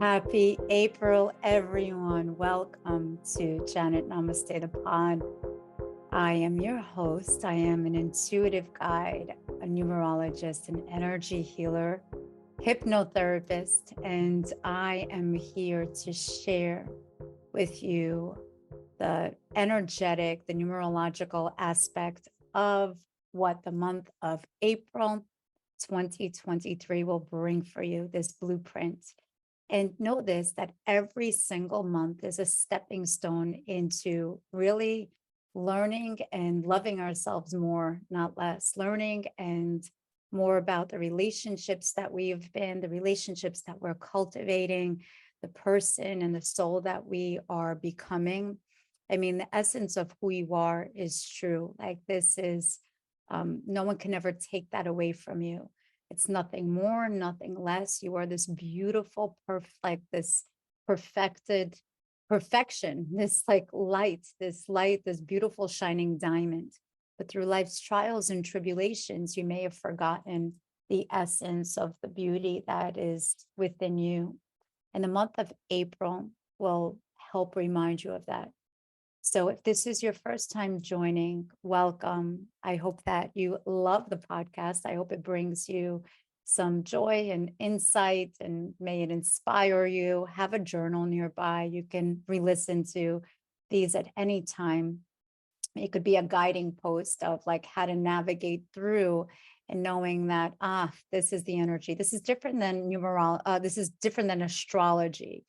Happy April, everyone. Welcome to Janet Namaste, the pod. I am your host. I am an intuitive guide, a numerologist, an energy healer, hypnotherapist, and I am here to share with you the energetic, the numerological aspect of what the month of April 2023 will bring for you, this blueprint. And know this, that every single month is a stepping stone into really learning and loving ourselves more, not less, learning and more about the relationships that we've been, the relationships that we're cultivating, the person and the soul that we are becoming. I mean, the essence of who you are is true. Like this is, no one can ever take that away from you. It's nothing more, nothing less. You are this beautiful, perfect, this perfected perfection, this like light, this beautiful shining diamond. But through life's trials and tribulations, you may have forgotten the essence of the beauty that is within you. And the month of April will help remind you of that. So if this is your first time joining, welcome. I hope that you love the podcast. I hope it brings you some joy and insight, and may it inspire you. Have a journal nearby. You can re-listen to these at any time. It could be a guiding post of like how to navigate through and knowing that, this is the energy. This is different than this is different than astrology.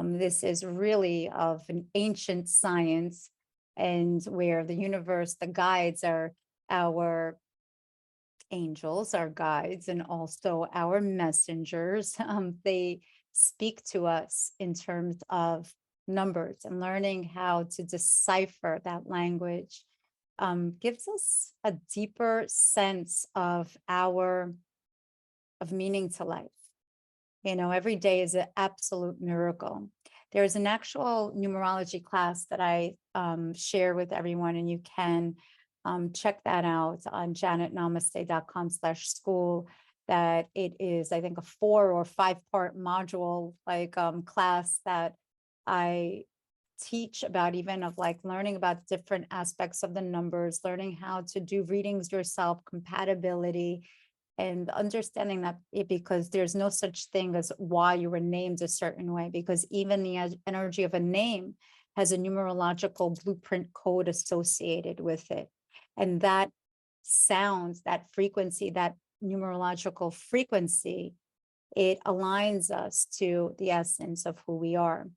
This is really of an ancient science, and where the universe, the guides are our angels, our guides, and also our messengers. They speak to us in terms of numbers, and learning how to decipher that language gives us a deeper sense of meaning to life. You know, every day is an absolute miracle. There's an actual numerology class that I share with everyone, and you can check that out on janetnamaste.com/school. That it is, I think, a 4 or 5-part module like class that I teach about, even of like learning about different aspects of the numbers, learning how to do readings yourself, compatibility, and understanding that because there's no such thing as why you were named a certain way, because even the energy of a name has a numerological blueprint code associated with it. And that sound, that frequency, that numerological frequency, it aligns us to the essence of who we are.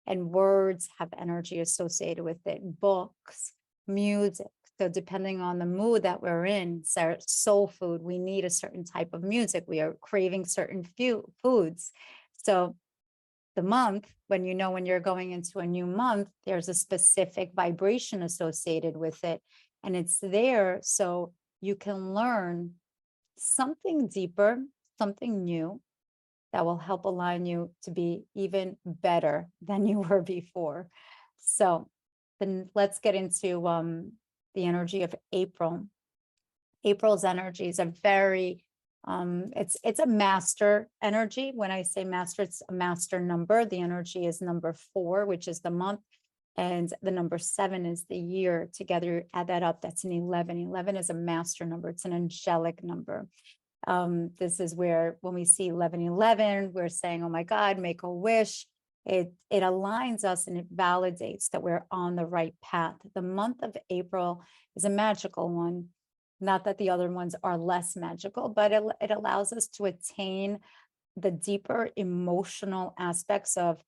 And words have energy associated with it, books, music. So depending on the mood that we're in, soul food, we need a certain type of music. We are craving certain foods. So the month, when you're going into a new month, there's a specific vibration associated with it. And it's there so you can learn something deeper, something new that will help align you to be even better than you were before. So then let's get into the energy of April. April's energy is a very, it's a master energy. When I say master, it's a master number. The energy is number 4, which is the month, and the number 7 is the year. Together, add that up, that's an 11. 11 is a master number. It's an angelic number. This is where when we see 1111, we're saying, oh my God, make a wish. It aligns us and it validates that we're on the right path. The month of April is a magical one. Not that the other ones are less magical, but it allows us to attain the deeper emotional aspects of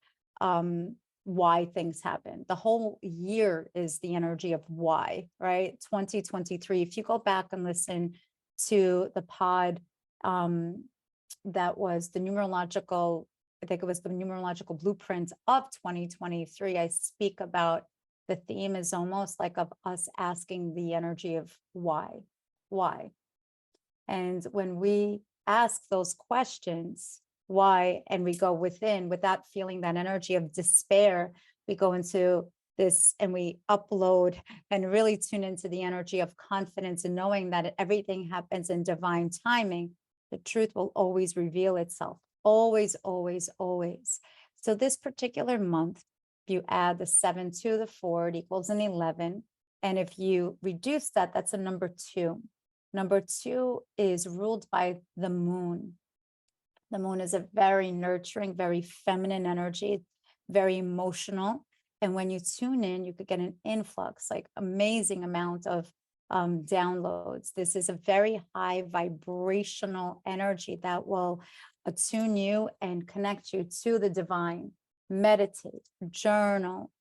why things happen. The whole year is the energy of why, right? 2023, if you go back and listen to the pod, that was the numerological, I think it was the numerological blueprint of 2023. I speak about the theme is almost like of us asking the energy of why. And when we ask those questions, why, and we go within without feeling that energy of despair, we go into this and we upload and really tune into the energy of confidence and knowing that everything happens in divine timing. The truth will always reveal itself. Always, always, always. So this particular month, if you add the 7 to the 4, it equals an 11. And if you reduce that, that's a number 2. Number 2 is ruled by the moon. The moon is a very nurturing, very feminine energy, very emotional. And when you tune in, you could get an influx, like amazing amount of downloads. This is a very high vibrational energy that will attune you and connect you to the divine. Meditate, journal,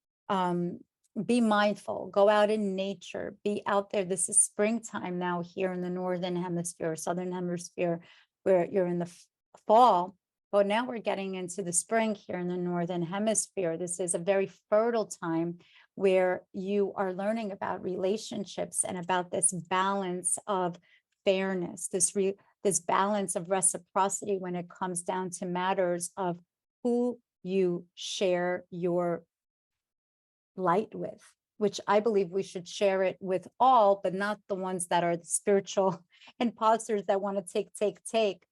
be mindful, go out in nature, be out there. This is springtime now here in the Northern Hemisphere, Southern Hemisphere, where you're in the fall. But now we're getting into the spring here in the Northern Hemisphere. This is a very fertile time where you are learning about relationships and about this balance of fairness, this balance of reciprocity when it comes down to matters of who you share your light with, which I believe we should share it with all, but not the ones that are the spiritual imposters that want to take.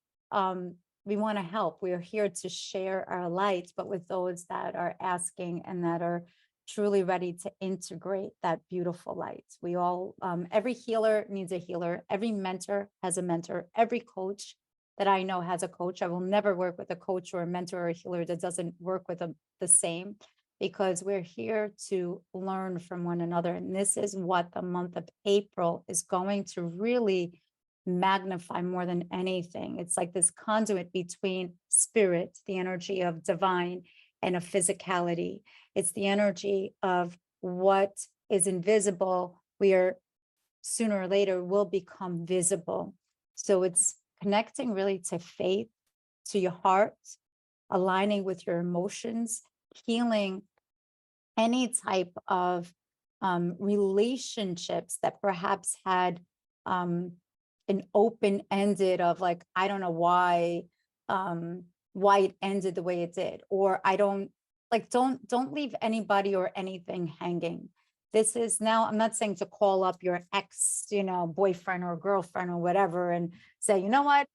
We want to help. We are here to share our light, but with those that are asking and that are truly ready to integrate that beautiful light. We all, every healer needs a healer. Every mentor has a mentor. Every coach that I know has a coach. I will never work with a coach or a mentor or a healer that doesn't work with the same, because we're here to learn from one another. And this is what the month of April is going to really magnify more than anything. It's like this conduit between spirit, the energy of divine, and a physicality. It's the energy of what is invisible. We are sooner or later will become visible. So it's connecting really to faith, to your heart, aligning with your emotions, healing any type of relationships that perhaps had an open-ended of like, I don't know why it ended the way it did, or I don't like, don't leave anybody or anything hanging. This is now, I'm not saying to call up your ex, boyfriend or girlfriend or whatever and say, you know what,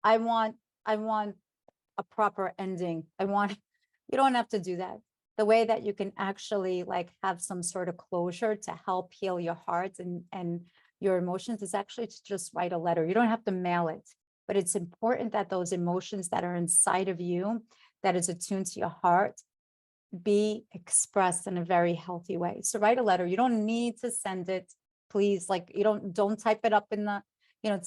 I want a proper ending. You don't have to do that. The way that you can actually like have some sort of closure to help heal your heart and your emotions is actually to just write a letter. You don't have to mail it, but it's important that those emotions that are inside of you, that is attuned to your heart, be expressed in a very healthy way. So write a letter. You don't need to send it, please. Like don't type it up in the,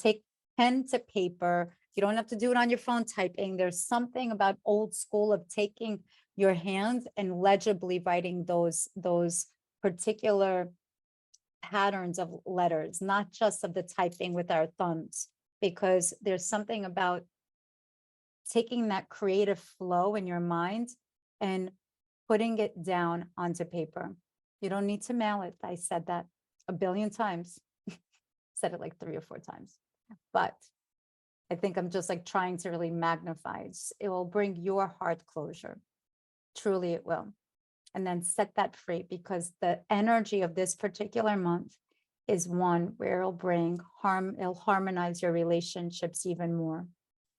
take pen to paper. You don't have to do it on your phone typing. There's something about old school of taking your hand and legibly writing those particular patterns of letters, not just of the typing with our thumbs, because there's something about taking that creative flow in your mind and putting it down onto paper. You don't need to mail it. I said that a billion times, said it like 3 or 4 times, but I think I'm just like trying to really magnify. It will bring your heart closure. Truly it will. And then set that free, because the energy of this particular month is one where it'll harmonize your relationships even more.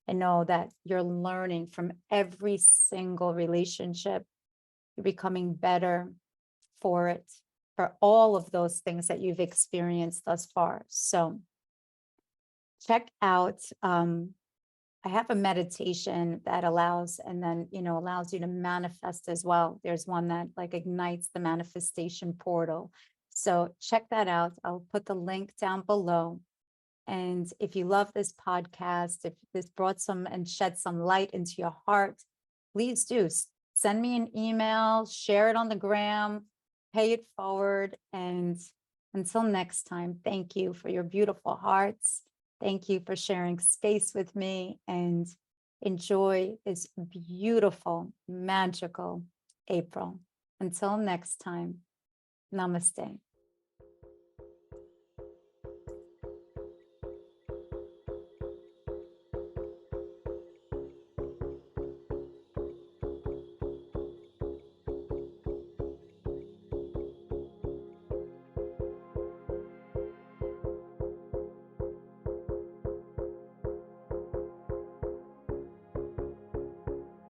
And know that you're learning from every single relationship. You're becoming better for it, for all of those things that you've experienced thus far. So check out, I have a meditation that allows you to manifest as well. There's one that like ignites the manifestation portal. So check that out. I'll put the link down below. And if you love this podcast, if this brought some and shed some light into your heart, please do send me an email, share it on the gram, pay it forward. And until next time, thank you for your beautiful hearts. Thank you for sharing space with me, and enjoy this beautiful, magical April. Until next time, namaste.